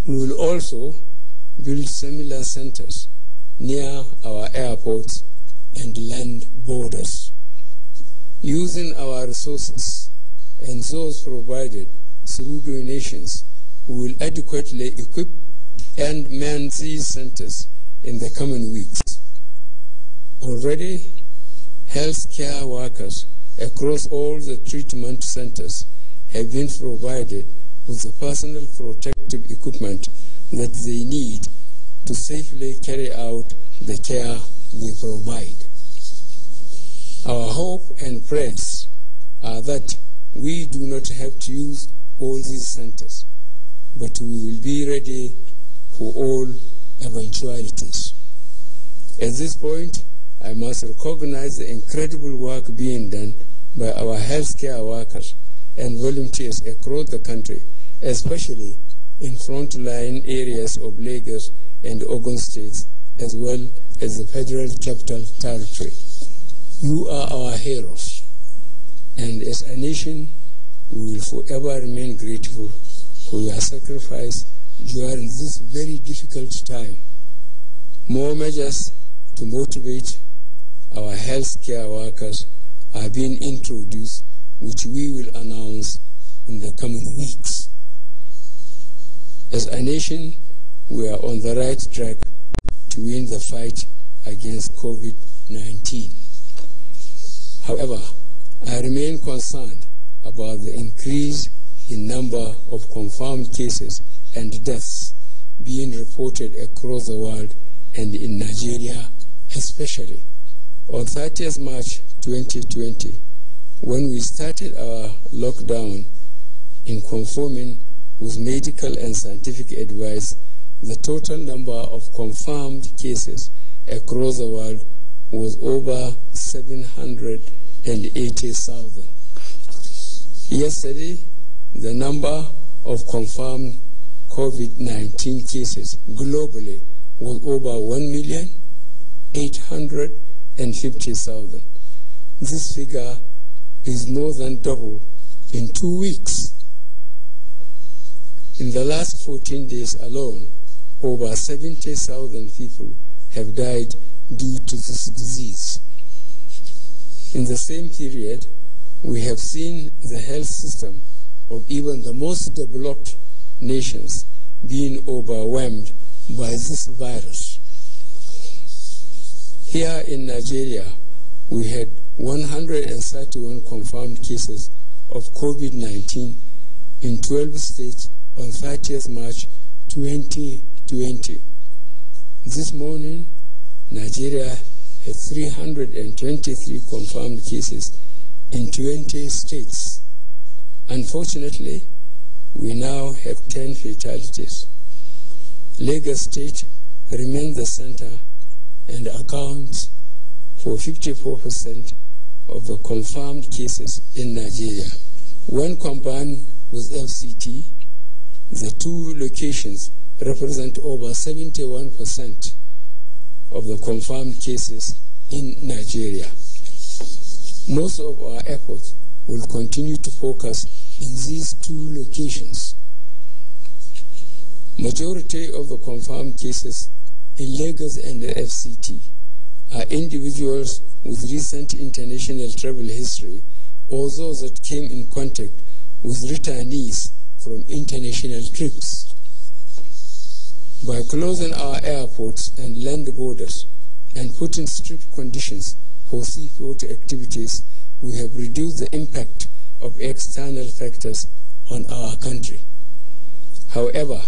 We will also build similar centers near our airports and land borders. Using our resources and those provided through donations, we will adequately equip and man these centers in the coming weeks. Already, healthcare workers across all the treatment centers have been provided with the personal protective equipment that they need to safely carry out the care they provide. Our hope and prayers are that we do not have to use all these centers, but we will be ready for all eventualities. At this point, I must recognize the incredible work being done by our healthcare workers and volunteers across the country, especially in frontline areas of Lagos and Ogun states, as well as the Federal Capital Territory. You are our heroes, and as a nation, we will forever remain grateful for your sacrifice during this very difficult time. More measures to motivate our healthcare workers are being introduced, which we will announce in the coming weeks. As a nation, we are on the right track to win the fight against COVID-19. However, I remain concerned about the increase in number of confirmed cases and deaths being reported across the world and in Nigeria especially. On 30th March 2020, when we started our lockdown in conforming with medical and scientific advice, the total number of confirmed cases across the world was over 780,000. Yesterday, the number of confirmed COVID-19 cases globally was over 1,850,000. This figure is more than double in 2 weeks. In the last 14 days alone, over 70,000 people have died due to this disease. In the same period, we have seen the health system of even the most developed nations being overwhelmed by this virus. Here in Nigeria, we had 131 confirmed cases of COVID-19 in 12 states on 30th March 2020. This morning, Nigeria had 323 confirmed cases in 20 states. Unfortunately, we now have 10 fatalities. Lagos State remains the center and accounts for 54% of the confirmed cases in Nigeria. When combined with FCT, the two locations represent over 71% of the confirmed cases in Nigeria. Most of our efforts will continue to focus in these two locations. Majority of the confirmed cases in Lagos and the FCT are individuals with recent international travel history or those that came in contact with returnees from international trips. By closing our airports and land borders and putting strict conditions for seafood activities, we have reduced the impact of external factors on our country. However,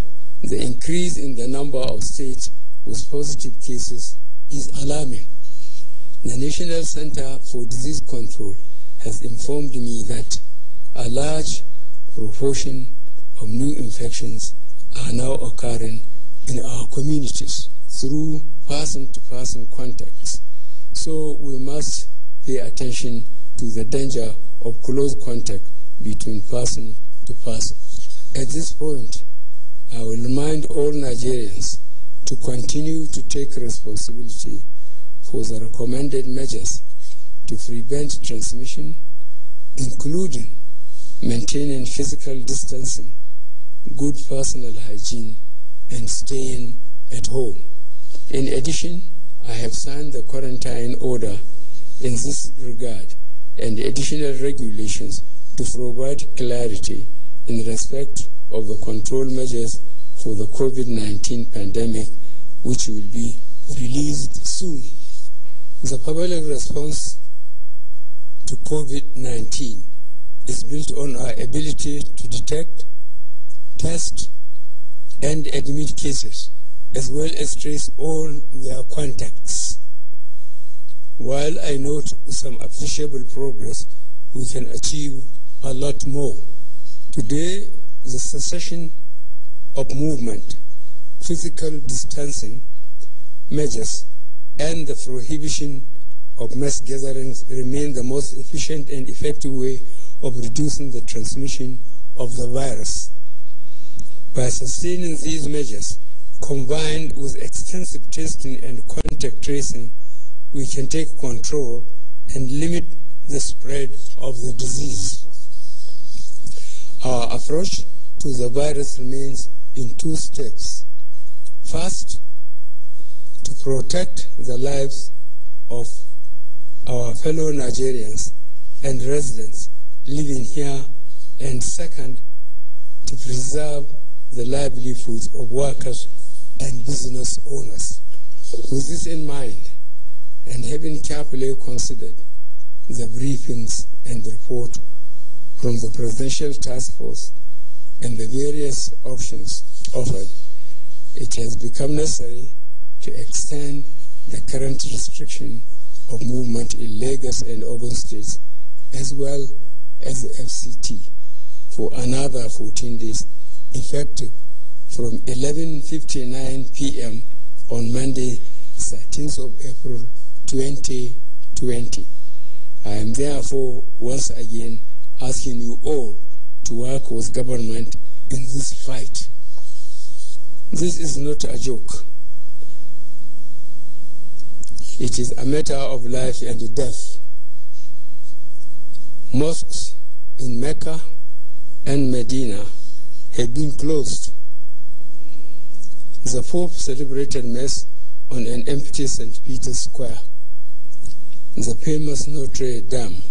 the increase in the number of states with positive cases is alarming. The National Center for Disease Control has informed me that a large proportion of new infections are now occurring in our communities through person-to-person contacts. So we must pay attention to the danger of close contact between person to person. At this point, I will remind all Nigerians to continue to take responsibility for the recommended measures to prevent transmission, including maintaining physical distancing, good personal hygiene, and staying at home. In addition, I have signed the quarantine order in this regard and additional regulations to provide clarity in respect of the control measures for the COVID-19 pandemic, which will be released soon. The public response to COVID-19 is built on our ability to detect, test, and admit cases, as well as trace all their contacts. While I note some appreciable progress, we can achieve a lot more. Today, the cessation of movement, physical distancing measures, and the prohibition of mass gatherings remain the most efficient and effective way of reducing the transmission of the virus. By sustaining these measures, combined with extensive testing and contact tracing, we can take control and limit the spread of the disease. Our approach to the virus remains in two steps. First, to protect the lives of our fellow Nigerians and residents living here, and second, to preserve the livelihoods of workers and business owners. With this in mind, and having carefully considered the briefings and report from the Presidential Task Force and the various options offered, it has become necessary to extend the current restriction of movement in Lagos and Ogun states, as well as the FCT, for another 14 days, effective from 11:59 p.m. on Monday, 13th of April 2020. I am therefore once again asking you all to work with government in this fight. This is not a joke. It is a matter of life and death. Mosques in Mecca and Medina have been closed. The Pope celebrated Mass on an empty St. Peter's Square. The famous Notre Dame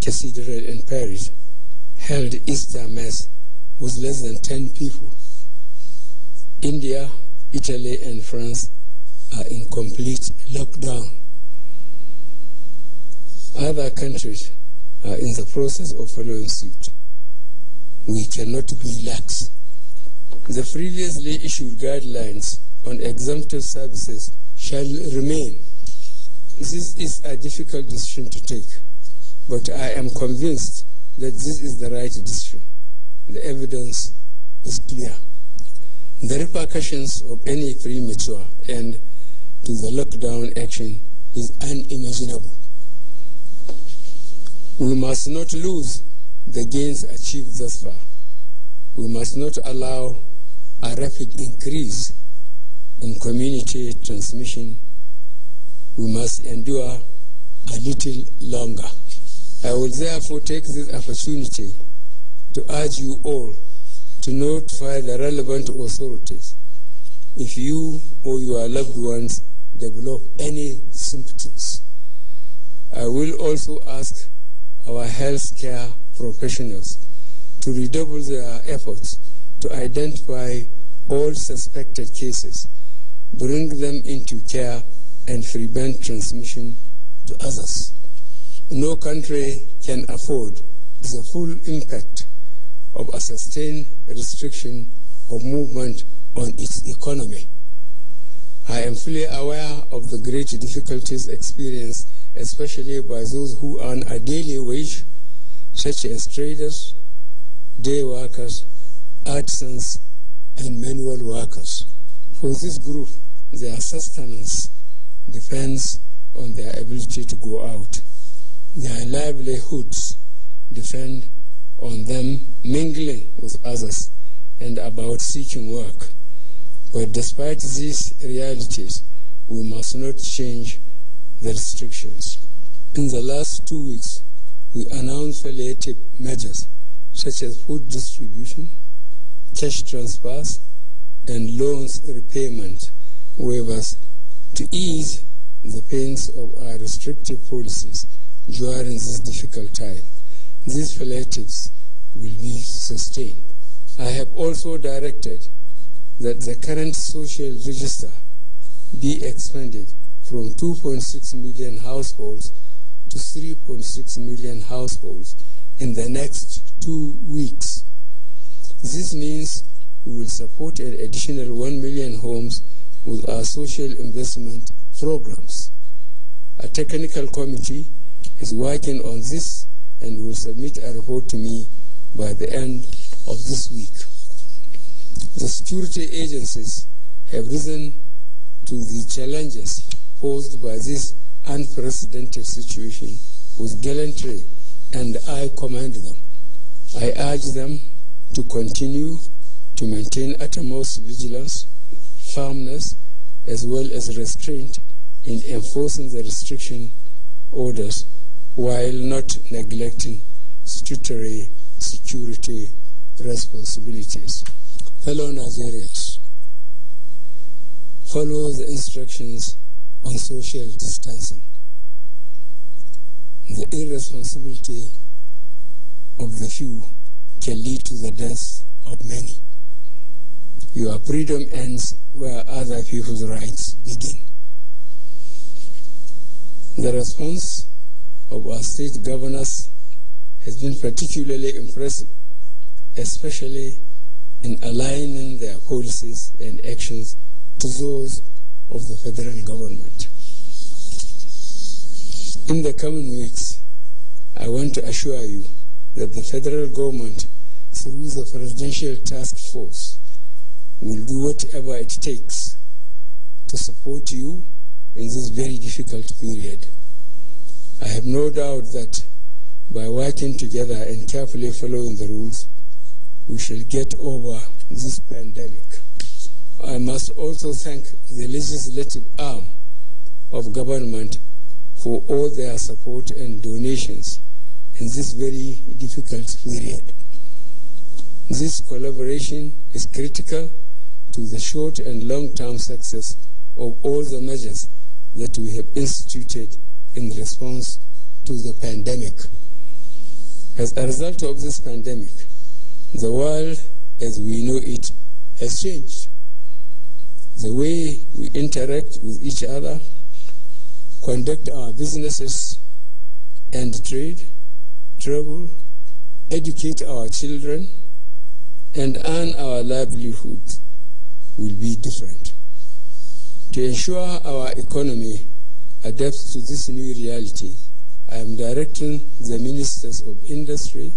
Cathedral in Paris held Easter Mass with less than 10 people. India, Italy, and France are in complete lockdown. Other countries are in the process of following suit. We cannot be lax. The previously issued guidelines on exempted services shall remain. This is a difficult decision to take, but I am convinced that this is the right decision. The evidence is clear. The repercussions of any premature end to the lockdown action is unimaginable. We must not lose the gains achieved thus far. We must not allow a rapid increase in community transmission. We must endure a little longer. I will therefore take this opportunity to urge you all to notify the relevant authorities if you or your loved ones develop any symptoms. I will also ask our healthcare professionals to redouble their efforts to identify all suspected cases, bring them into care, and prevent transmission to others. No country can afford the full impact of a sustained restriction of movement on its economy. I am fully aware of the great difficulties experienced, especially by those who earn a daily wage, such as traders, day workers, artisans, and manual workers. For this group, their sustenance depends on their ability to go out. Their livelihoods depend on them mingling with others and about seeking work. But despite these realities, we must not change the restrictions. In the last 2 weeks, we announced palliative measures such as food distribution, cash transfers, and loans repayment waivers to ease the pains of our restrictive policies during this difficult time. These palliatives will be sustained. I have also directed that the current social register be expanded from 2.6 million households to 3.6 million households in the next 2 weeks. This means we will support an additional 1 million homes with our social investment programs. A technical committee is working on this and will submit a report to me by the end of this week. The security agencies have risen to the challenges posed by this unprecedented situation with gallantry, and I commend them. I urge them to continue to maintain utmost vigilance, firmness, as well as restraint in enforcing the restriction orders while not neglecting statutory security responsibilities. Fellow Nigerians, follow the instructions on social distancing. The irresponsibility of the few can lead to the death of many. Your freedom ends where other people's rights begin. The response of our state governors has been particularly impressive, especially in aligning their policies and actions to those of the federal government. In the coming weeks, I want to assure you that the federal government, through the Presidential Task Force, will do whatever it takes to support you in this very difficult period. I have no doubt that by working together and carefully following the rules, we shall get over this pandemic. I must also thank the legislative arm of government for all their support and donations in this very difficult period. This collaboration is critical to the short and long-term success of all the measures that we have instituted in response to the pandemic. As a result of this pandemic, the world as we know it has changed. The way we interact with each other, conduct our businesses and trade, travel, educate our children, and earn our livelihood will be different. To ensure our economy adapts to this new reality, I am directing the Ministers of Industry,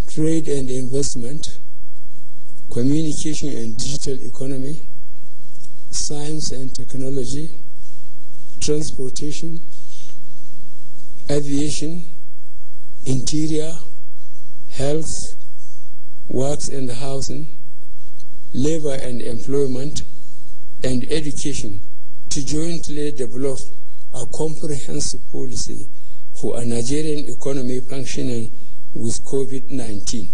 Trade and Investment, Communication and Digital Economy, Science and Technology, Transportation, Aviation, Interior, Health, Works and Housing, Labor and Employment, and Education to jointly develop a comprehensive policy for a Nigerian economy functioning with COVID-19.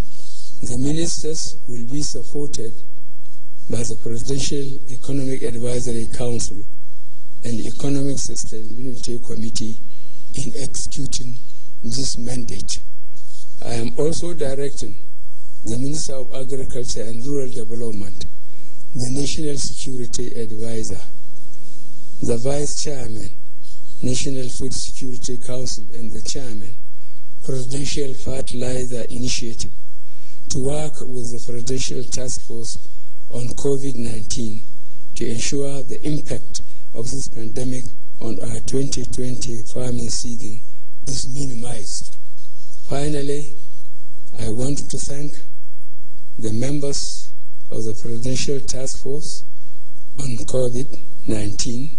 The ministers will be supported by the Presidential Economic Advisory Council and the Economic Sustainability Committee in executing this mandate. I am also directing the Minister of Agriculture and Rural Development, the National Security Advisor, the Vice Chairman, National Food Security Council, and the Chairman, Presidential Fertilizer Initiative, to work with the Presidential Task Force on COVID-19 to ensure the impact of this pandemic on our 2020 farming season is minimized. Finally, I want to thank the members of the Presidential Task Force on COVID-19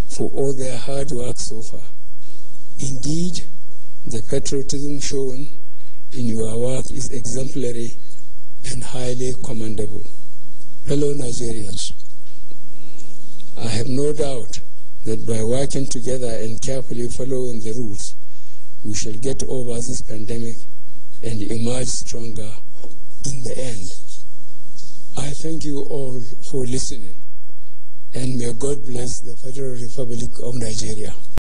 for all their hard work so far. Indeed, the patriotism shown in your work is exemplary and highly commendable. Fellow Nigerians, I have no doubt that by working together and carefully following the rules, we shall get over this pandemic and emerge stronger in the end. I thank you all for listening, and may God bless the Federal Republic of Nigeria.